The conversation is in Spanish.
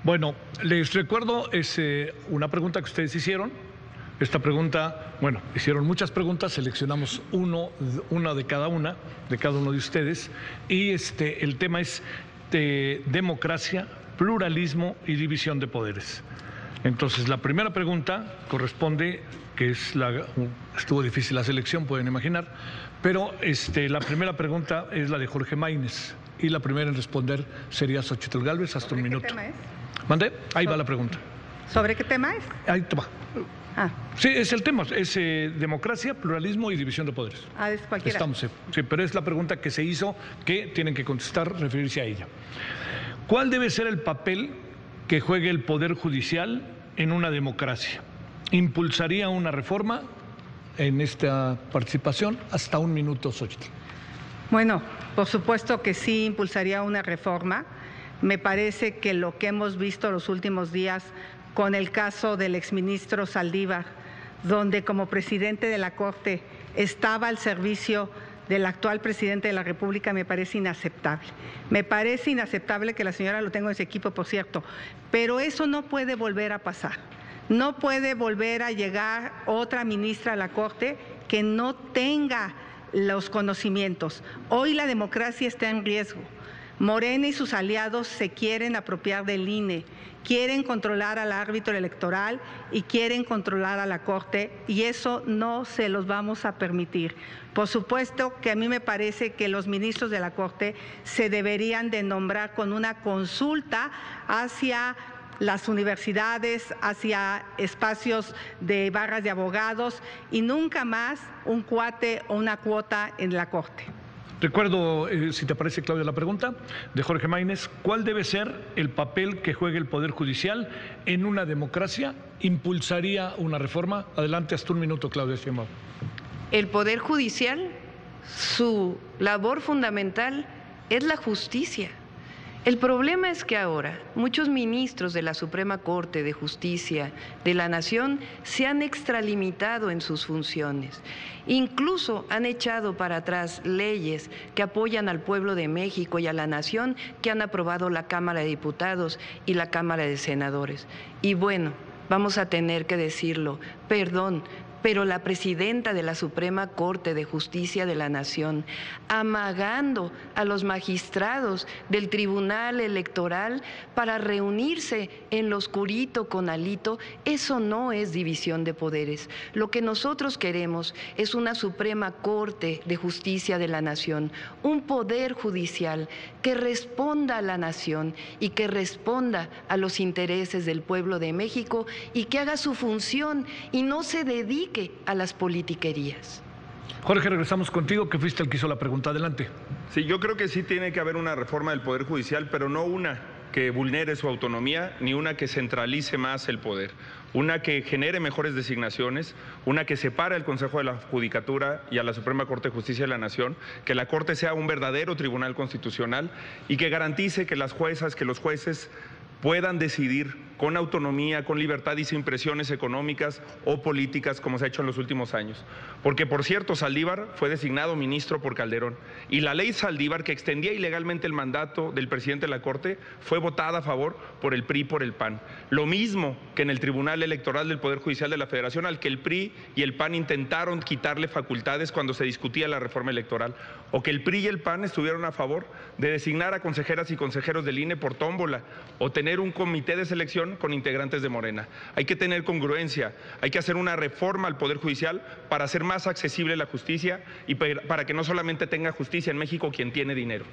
Bueno, les recuerdo, es una pregunta que ustedes hicieron. Esta pregunta, bueno, hicieron muchas preguntas, seleccionamos una de cada uno de ustedes, y el tema es de democracia, pluralismo y división de poderes. Entonces, la primera pregunta corresponde, que es estuvo difícil la selección, pueden imaginar, pero la primera pregunta es la de Jorge Maínez, y la primera en responder sería Xochitl Gálvez, hasta un minuto. ¿Qué tema es? ¿Mande? Ahí va la pregunta. ¿Sobre qué tema es? Ahí te va. Ah, Sí, es el tema, es democracia, pluralismo y división de poderes. es cualquiera. Estamos, sí, pero es la pregunta que se hizo, que tienen que contestar, referirse a ella. ¿Cuál debe ser el papel que juegue el Poder Judicial en una democracia? ¿Impulsaría una reforma en esta participación? Hasta un minuto, Xochitl. Bueno, por supuesto que sí impulsaría una reforma. Me parece que lo que hemos visto los últimos días con el caso del exministro Saldívar, donde como presidente de la Corte estaba al servicio del actual presidente de la República, me parece inaceptable. Me parece inaceptable que la señora lo tenga en ese equipo, por cierto, pero eso no puede volver a pasar. No puede volver a llegar otra ministra a la Corte que no tenga los conocimientos. Hoy la democracia está en riesgo. Morena y sus aliados se quieren apropiar del INE, quieren controlar al árbitro electoral y quieren controlar a la Corte, y eso no se los vamos a permitir. Por supuesto que a mí me parece que los ministros de la Corte se deberían de nombrar con una consulta hacia las universidades, hacia espacios de barras de abogados, y nunca más un cuate o una cuota en la Corte. Recuerdo, si te parece, Claudia, la pregunta de Jorge Maínez: ¿cuál debe ser el papel que juegue el Poder Judicial en una democracia? ¿Impulsaría una reforma? Adelante, hasta un minuto, Claudia Sheinbaum. El Poder Judicial, su labor fundamental es la justicia. El problema es que ahora muchos ministros de la Suprema Corte de Justicia de la Nación se han extralimitado en sus funciones. Incluso han echado para atrás leyes que apoyan al pueblo de México y a la nación que han aprobado la Cámara de Diputados y la Cámara de Senadores. Y bueno, vamos a tener que decirlo, perdón, pero la presidenta de la Suprema Corte de Justicia de la Nación, amagando a los magistrados del Tribunal Electoral para reunirse en lo oscurito con Alito, eso no es división de poderes. Lo que nosotros queremos es una Suprema Corte de Justicia de la Nación, un poder judicial que responda a la nación y que responda a los intereses del pueblo de México y que haga su función y no se dedique a las politiquerías. Jorge, regresamos contigo, que fuiste el que hizo la pregunta. Adelante. Sí, yo creo que sí tiene que haber una reforma del Poder Judicial, pero no una que vulnere su autonomía, ni una que centralice más el poder. Una que genere mejores designaciones, una que separe al Consejo de la Judicatura y a la Suprema Corte de Justicia de la Nación, que la Corte sea un verdadero tribunal constitucional y que garantice que las juezas, que los jueces puedan decidir con autonomía, con libertad y sin presiones económicas o políticas como se ha hecho en los últimos años. Porque, por cierto, Saldívar fue designado ministro por Calderón, y la ley Saldívar, que extendía ilegalmente el mandato del presidente de la Corte, fue votada a favor por el PRI y por el PAN. Lo mismo que en el Tribunal Electoral del Poder Judicial de la Federación, al que el PRI y el PAN intentaron quitarle facultades cuando se discutía la reforma electoral, o que el PRI y el PAN estuvieron a favor de designar a consejeras y consejeros del INE por tómbola, o tener un comité de selección con integrantes de Morena. Hay que tener congruencia, hay que hacer una reforma al Poder Judicial para hacer más accesible la justicia y para que no solamente tenga justicia en México quien tiene dinero.